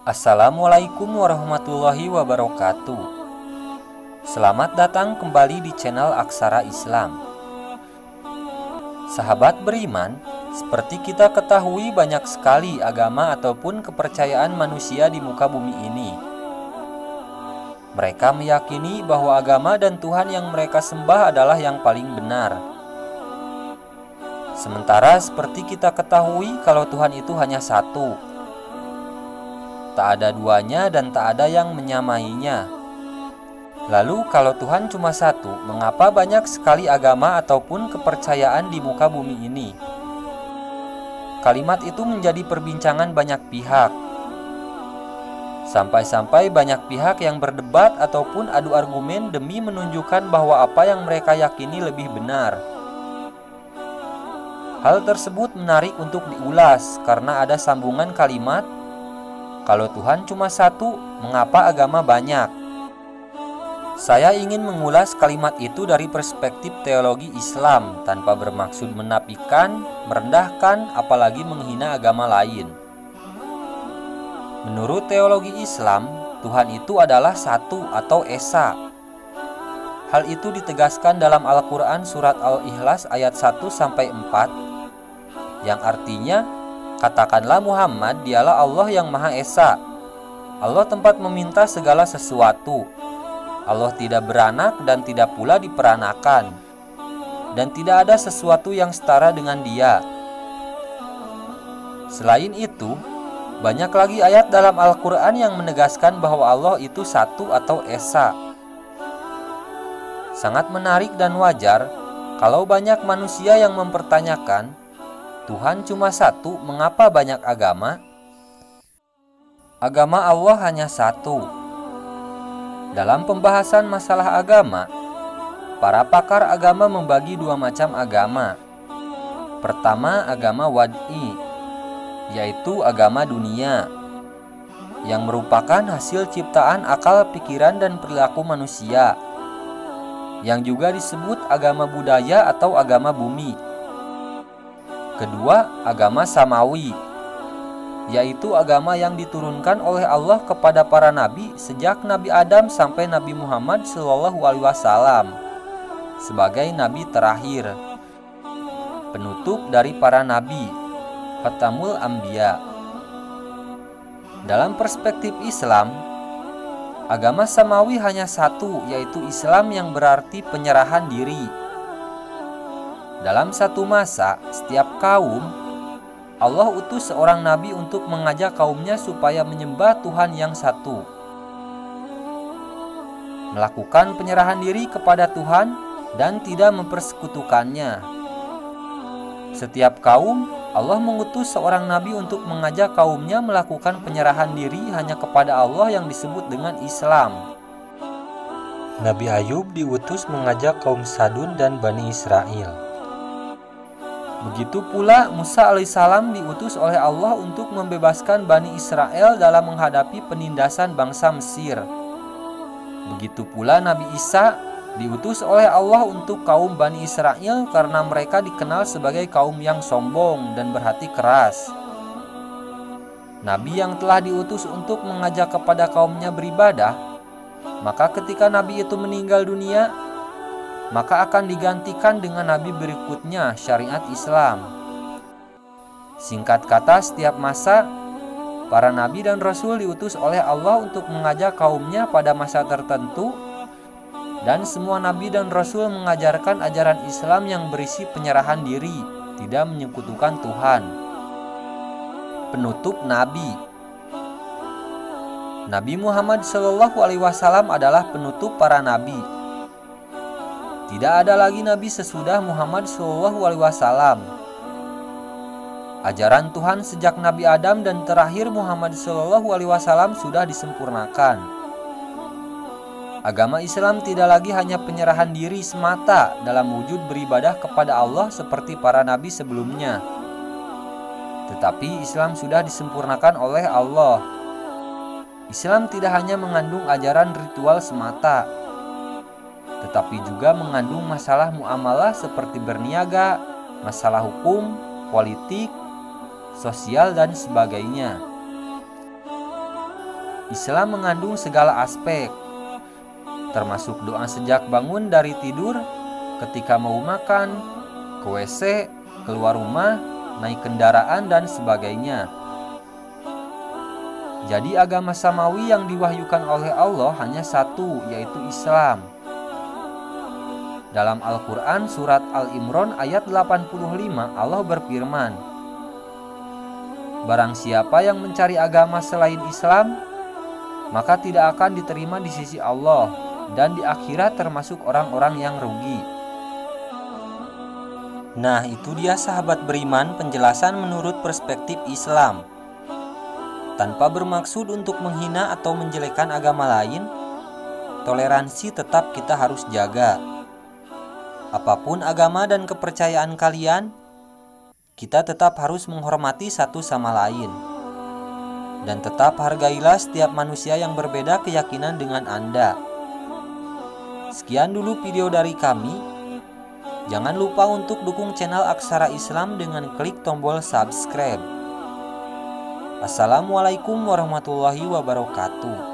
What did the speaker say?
Assalamualaikum warahmatullahi wabarakatuh. Selamat datang kembali di channel Aksara Islam. Sahabat beriman, seperti kita ketahui banyak sekali agama ataupun kepercayaan manusia di muka bumi ini. Mereka meyakini bahwa agama dan Tuhan yang mereka sembah adalah yang paling benar. Sementara seperti kita ketahui kalau Tuhan itu hanya satu, tak ada duanya dan tak ada yang menyamainya. Lalu kalau Tuhan cuma satu, mengapa banyak sekali agama ataupun kepercayaan di muka bumi ini? Kalimat itu menjadi perbincangan banyak pihak. Sampai-sampai banyak pihak yang berdebat ataupun adu argumen demi menunjukkan bahwa apa yang mereka yakini lebih benar. Hal tersebut menarik untuk diulas karena ada sambungan kalimat, kalau Tuhan cuma satu, mengapa agama banyak? Saya ingin mengulas kalimat itu dari perspektif teologi Islam tanpa bermaksud menafikan, merendahkan, apalagi menghina agama lain. Menurut teologi Islam, Tuhan itu adalah satu atau esa. Hal itu ditegaskan dalam Al-Quran surat Al-Ikhlas ayat 1-4, yang artinya, katakanlah Muhammad dialah Allah yang Maha Esa. Allah tempat meminta segala sesuatu. Allah tidak beranak dan tidak pula diperanakan, dan tidak ada sesuatu yang setara dengan Dia. Selain itu, banyak lagi ayat dalam Al-Quran yang menegaskan bahwa Allah itu satu atau esa. Sangat menarik dan wajar kalau banyak manusia yang mempertanyakan, Tuhan cuma satu, mengapa banyak agama? Agama Allah hanya satu. Dalam pembahasan masalah agama, para pakar agama membagi dua macam agama. Pertama, agama wad'i, yaitu agama dunia, yang merupakan hasil ciptaan akal, pikiran, dan perilaku manusia, yang juga disebut agama budaya atau agama bumi. Kedua, agama samawi, yaitu agama yang diturunkan oleh Allah kepada para nabi sejak Nabi Adam sampai Nabi Muhammad SAW sebagai nabi terakhir, penutup dari para nabi, Khatamul Anbiya. Dalam perspektif Islam, agama samawi hanya satu, yaitu Islam, yang berarti penyerahan diri. Dalam satu masa, setiap kaum, Allah utus seorang nabi untuk mengajak kaumnya supaya menyembah Tuhan yang satu, melakukan penyerahan diri kepada Tuhan dan tidak mempersekutukannya. Setiap kaum, Allah mengutus seorang nabi untuk mengajak kaumnya melakukan penyerahan diri hanya kepada Allah yang disebut dengan Islam. Nabi Ayub diutus mengajak kaum Sadun dan Bani Israel. Begitu pula Musa alaihissalam diutus oleh Allah untuk membebaskan Bani Israel dalam menghadapi penindasan bangsa Mesir. Begitu pula Nabi Isa diutus oleh Allah untuk kaum Bani Israel karena mereka dikenal sebagai kaum yang sombong dan berhati keras. Nabi yang telah diutus untuk mengajak kepada kaumnya beribadah, maka ketika Nabi itu meninggal dunia, maka akan digantikan dengan nabi berikutnya, syariat Islam. Singkat kata, setiap masa para nabi dan rasul diutus oleh Allah untuk mengajak kaumnya pada masa tertentu, dan semua nabi dan rasul mengajarkan ajaran Islam yang berisi penyerahan diri, tidak menyekutukan Tuhan. Penutup nabi. Nabi Muhammad SAW adalah penutup para nabi. Tidak ada lagi nabi sesudah Muhammad SAW. Ajaran Tuhan sejak Nabi Adam dan terakhir Muhammad SAW sudah disempurnakan. Agama Islam tidak lagi hanya penyerahan diri semata dalam wujud beribadah kepada Allah seperti para nabi sebelumnya, tetapi Islam sudah disempurnakan oleh Allah. Islam tidak hanya mengandung ajaran ritual semata, tetapi juga mengandung masalah muamalah seperti berniaga, masalah hukum, politik, sosial, dan sebagainya. Islam mengandung segala aspek, termasuk doa sejak bangun dari tidur, ketika mau makan, ke WC, keluar rumah, naik kendaraan, dan sebagainya. Jadi agama samawi yang diwahyukan oleh Allah hanya satu, yaitu Islam. Dalam Al-Quran surat Al-Imran ayat 85 Allah berfirman, "Barang siapa yang mencari agama selain Islam, maka tidak akan diterima di sisi Allah, dan di akhirat termasuk orang-orang yang rugi." Nah, itu dia sahabat beriman penjelasan menurut perspektif Islam. Tanpa bermaksud untuk menghina atau menjelekkan agama lain, toleransi tetap kita harus jaga. Apapun agama dan kepercayaan kalian, kita tetap harus menghormati satu sama lain. Dan tetap hargailah setiap manusia yang berbeda keyakinan dengan Anda. Sekian dulu video dari kami. Jangan lupa untuk dukung channel Aksara Islam dengan klik tombol subscribe. Assalamualaikum warahmatullahi wabarakatuh.